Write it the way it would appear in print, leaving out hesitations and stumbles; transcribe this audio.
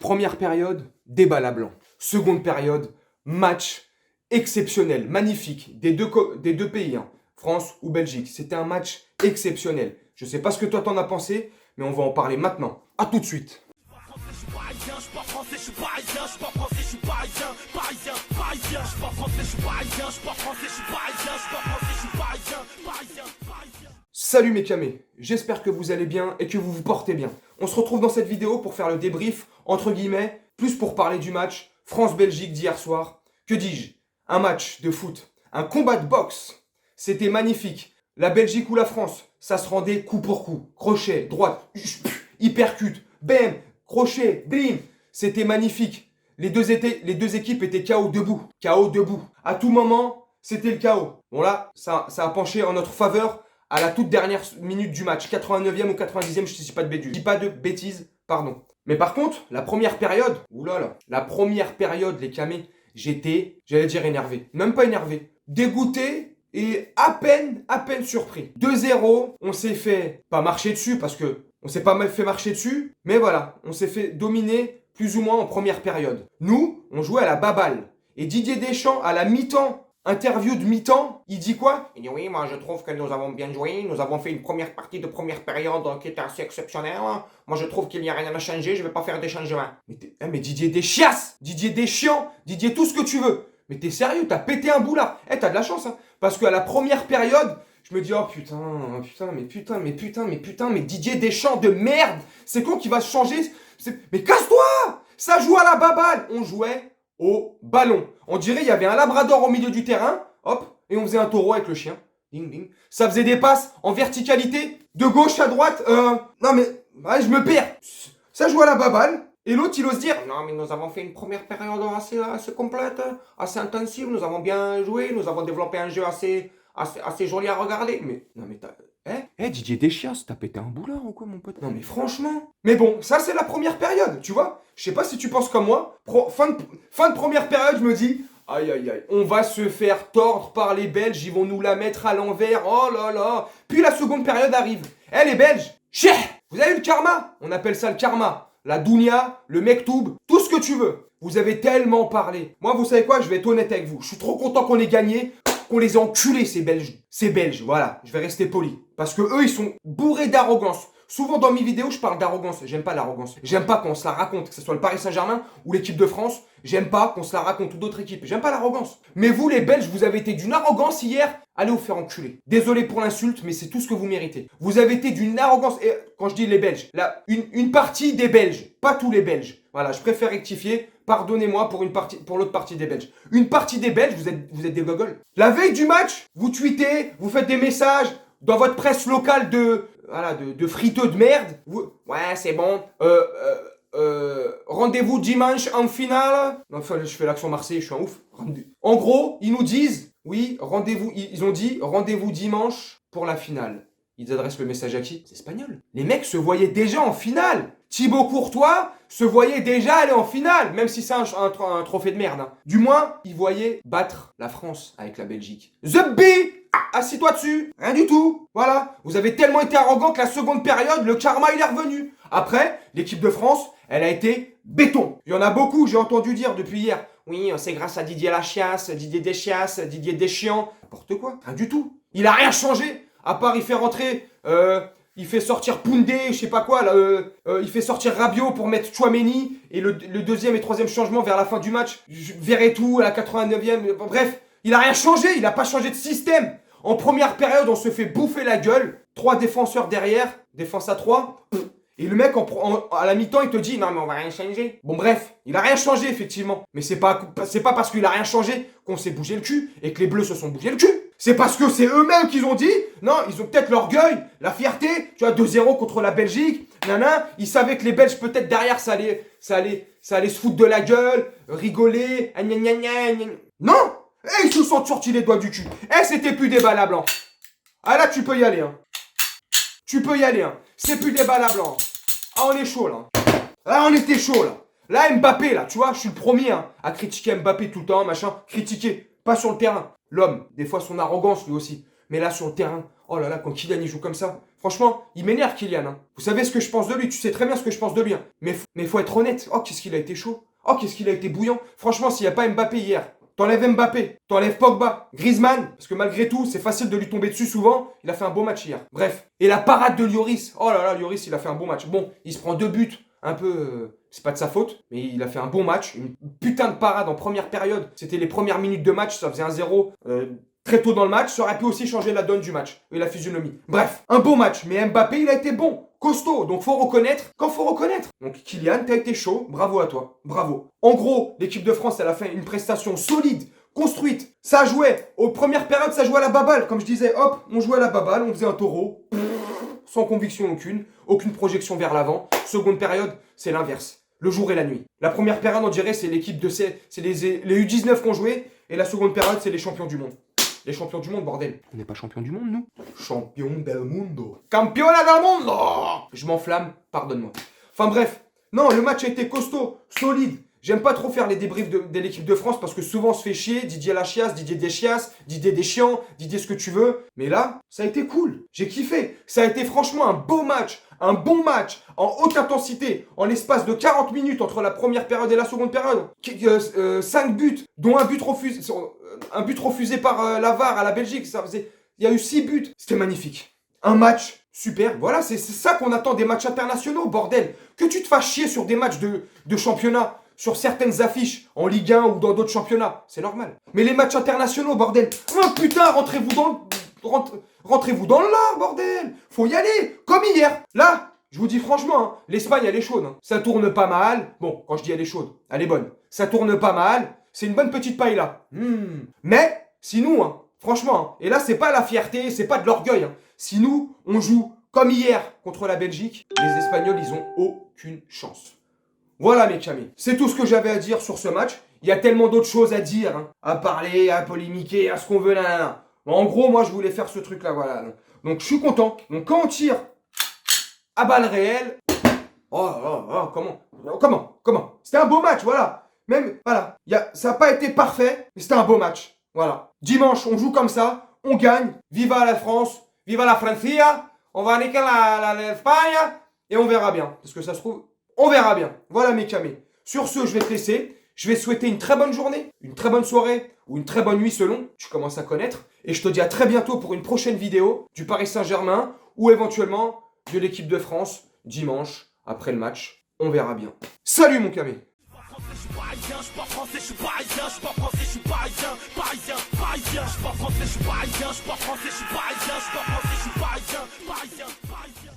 Première période, débat à blanc. Seconde période, match exceptionnel, magnifique, des deux pays, hein, France ou Belgique. C'était un match exceptionnel. Je sais pas ce que toi t'en as pensé, mais on va en parler maintenant. À tout de suite. Salut mes camés, j'espère que vous allez bien et que vous vous portez bien. On se retrouve dans cette vidéo pour faire le débrief, entre guillemets, plus pour parler du match France-Belgique d'hier soir. Que dis-je? Un match de foot, un combat de boxe. C'était magnifique. La Belgique ou la France, ça se rendait coup pour coup. Crochet, droite, hypercute, bam, crochet, bim. C'était magnifique. Les deux équipes étaient KO debout. KO debout. À tout moment, c'était le KO. Bon là, ça a penché en notre faveur à la toute dernière minute du match. 89e ou 90e, je ne dis pas de bêtises, pardon. Mais par contre, la première période, oulala, la première période, les camés, j'allais dire énervé. Même pas énervé. Dégoûté et à peine surpris. 2-0, on s'est fait pas marcher dessus parce que on s'est pas mal fait marcher dessus, mais voilà, on s'est fait dominer plus ou moins en première période. Nous, on jouait à la baballe. Et Didier Deschamps, à la mi-temps, interview de mi-temps, il dit quoi? Il dit oui, moi je trouve que nous avons bien joué, nous avons fait une première partie de première période qui était assez exceptionnelle. Moi je trouve qu'il n'y a rien à changer, je vais pas faire des changements. Mais Didier Deschias, Didier Deschamps, Didier tout ce que tu veux. Mais t'es sérieux, t'as pété un boulard. T'as de la chance, hein. Parce qu'à la première période, je me dis oh mais Didier Deschamps de merde, c'est quand qu'il va se changer? Mais casse-toi! Ça joue à la baballe. On jouait au ballon. On dirait il y avait un labrador au milieu du terrain, hop, et on faisait un taureau avec le chien. Ding ding. Ça faisait des passes en verticalité, de gauche à droite. Non mais, ouais, je me perds. Ça joue à la baballe. Et l'autre, il ose dire non mais nous avons fait une première période assez complète, assez intensive. Nous avons bien joué, nous avons développé un jeu assez joli à regarder. Mais non mais Didier Deschias, t'as pété un boulard ou quoi mon pote? Non mais franchement. Mais bon, ça c'est la première période, tu vois. Je sais pas si tu penses comme moi. Fin de première période, je me dis aïe aïe aïe, on va se faire tordre par les Belges, ils vont nous la mettre à l'envers. Oh là là. Puis la seconde période arrive. Les Belges, vous avez eu le karma? On appelle ça le karma. La dounia, le mektoub, tout ce que tu veux. Vous avez tellement parlé. Moi, vous savez quoi? Je vais être honnête avec vous. Je suis trop content qu'on ait gagné. Qu'on les a enculés, ces Belges, voilà, je vais rester poli. Parce que eux, ils sont bourrés d'arrogance. Souvent dans mes vidéos, je parle d'arrogance. J'aime pas l'arrogance. J'aime pas qu'on se la raconte, que ce soit le Paris Saint-Germain ou l'équipe de France. J'aime pas qu'on se la raconte ou d'autres équipes. J'aime pas l'arrogance. Mais vous, les Belges, vous avez été d'une arrogance hier. Allez vous faire enculer. Désolé pour l'insulte, mais c'est tout ce que vous méritez. Vous avez été d'une arrogance. Et quand je dis les Belges, là, une partie des Belges, pas tous les Belges. Voilà, je préfère rectifier. Pardonnez-moi pour l'autre partie des Belges. Une partie des Belges, vous êtes des gogoles. La veille du match, vous tweetez, vous faites des messages dans votre presse locale de friteux de merde. Ouais, c'est bon. Rendez-vous dimanche en finale. Enfin, je fais l'accent marseillais, je suis un ouf. En gros, ils nous disent, oui, ils ont dit rendez-vous dimanche pour la finale. Ils adressent le message à qui? C'est espagnol. Les mecs se voyaient déjà en finale. Thibaut Courtois se voyait déjà aller en finale, même si c'est un trophée de merde. Hein. Du moins, ils voyaient battre la France avec la Belgique. The Bee! Assis-toi dessus. Rien du tout. Voilà. Vous avez tellement été arrogant que la seconde période, le karma, il est revenu. Après, l'équipe de France, elle a été béton. Il y en a beaucoup, j'ai entendu dire depuis hier. Oui, c'est grâce à Didier Lachias, Didier Deschias, Didier Deschamps. N'importe quoi. Rien du tout. Il a rien changé. À part, il fait rentrer... il fait sortir Poundé, je sais pas quoi, il fait sortir Rabiot pour mettre Tchouaméni, et le deuxième et troisième changement vers la fin du match, Verretou à la 89e, bref, il a rien changé, il a pas changé de système. En première période, on se fait bouffer la gueule, 3 défenseurs derrière, défense à 3, et le mec à la mi-temps il te dit non mais on va rien changer. Bon bref, il a rien changé effectivement, mais c'est pas parce qu'il a rien changé qu'on s'est bougé le cul, et que les Bleus se sont bougé le cul. C'est parce que c'est eux-mêmes qu'ils ont dit, non, ils ont peut-être l'orgueil, la fierté, tu vois, 2-0 contre la Belgique, ils savaient que les Belges, peut-être derrière, ça allait se foutre de la gueule, rigoler, non! Ils se sont sortis les doigts du cul. C'était plus des balles à blanc. Ah là, tu peux y aller, hein. Tu peux y aller, hein. C'est plus des balles à blanc. Ah, on est chaud, là. Ah, on était chaud, là. Là, Mbappé, là, tu vois, je suis le premier, hein, à critiquer Mbappé tout le temps, machin. Critiquer, pas sur le terrain. L'homme, des fois son arrogance lui aussi. Mais là sur le terrain, oh là là, quand Kylian il joue comme ça, Franchement, il m'énerve Kylian. Hein. Vous savez ce que je pense de lui, tu sais très bien ce que je pense de lui. Hein. Mais faut être honnête. Oh, qu'est-ce qu'il a été chaud. Oh, qu'est-ce qu'il a été bouillant. Franchement, s'il n'y a pas Mbappé hier, t'enlèves Mbappé, t'enlèves Pogba, Griezmann, parce que malgré tout, c'est facile de lui tomber dessus souvent, il a fait un beau match hier. Bref. Et la parade de Lloris. Oh là là, Lloris, il a fait un bon match. Bon, il se prend 2 buts, un peu... c'est pas de sa faute, mais il a fait un bon match. Une putain de parade en première période. C'était les premières minutes de match, ça faisait 1-0. Très tôt dans le match, ça aurait pu aussi changer la donne du match et la physionomie. Bref, un beau match, mais Mbappé, il a été bon, costaud, donc faut reconnaître quand faut reconnaître. Donc Kylian, t'as été chaud, bravo à toi, bravo. En gros, l'équipe de France, elle a fait une prestation solide, construite. Ça jouait, aux premières périodes, ça jouait à la baballe. Comme je disais, hop, on jouait à la baballe, on faisait un taureau, sans conviction aucune projection vers l'avant. Seconde période, c'est l'inverse. Le jour et la nuit. La première période, on dirait, c'est l'équipe de c'est les U19 qu'on jouait, et la seconde période, c'est les champions du monde. Les champions du monde, bordel. On n'est pas champions du monde, nous. Champion del mundo. Campiona del mundo. Je m'enflamme, pardonne-moi. Enfin bref, non, le match a été costaud, solide. J'aime pas trop faire les débriefs de l'équipe de France parce que souvent on se fait chier, Didier Lachias, Didier Deschias, Didier Deschamps, Didier ce que tu veux. Mais là, ça a été cool. J'ai kiffé. Ça a été franchement un beau match. Un bon match, en haute intensité, en l'espace de 40 minutes entre la première période et la seconde période. 5 buts, dont un but refusé par la VAR à la Belgique. Il y a eu 6 buts. C'était magnifique. Un match super. Voilà, c'est ça qu'on attend des matchs internationaux, bordel. Que tu te fasses chier sur des matchs de championnat, sur certaines affiches en Ligue 1 ou dans d'autres championnats, c'est normal. Mais les matchs internationaux, bordel. Oh putain, rentrez-vous dans l'art, bordel. Faut y aller, comme hier. Là, je vous dis franchement, hein, l'Espagne, elle est chaude. Hein. Ça tourne pas mal. Bon, quand je dis elle est chaude, elle est bonne. Ça tourne pas mal. C'est une bonne petite paille là. Mais, si nous, hein, franchement, hein, et là, c'est pas la fierté, c'est pas de l'orgueil. Hein. Si nous, on joue comme hier contre la Belgique, les Espagnols, ils ont aucune chance. Voilà mes camis. C'est tout ce que j'avais à dire sur ce match. Il y a tellement d'autres choses à dire, hein, à parler, à polémiquer, à ce qu'on veut là. En gros, moi, je voulais faire ce truc-là, voilà. Donc, je suis content. Donc, quand on tire à balles réelles... Comment C'était un beau match, voilà. Même, voilà. Ça n'a pas été parfait, mais c'était un beau match. Voilà. Dimanche, on joue comme ça, on gagne. Viva la France, viva la Francia. On va niquer l'Espagne et on verra bien. Parce que ça se trouve, on verra bien. Voilà mes camis. Sur ce, je vais te laisser. Je vais te souhaiter une très bonne journée, une très bonne soirée ou une très bonne nuit selon. Tu commences à connaître. Et je te dis à très bientôt pour une prochaine vidéo du Paris Saint-Germain ou éventuellement de l'équipe de France dimanche après le match. On verra bien. Salut mon camé. Je suis parisien, je suis pas français, je suis parisien, je suis pas français, je suis parisien, parisien, je suis pas français, je suis parisien, je suis pas français, je suis parisien, je suis pas français, je suis parisien, parisien.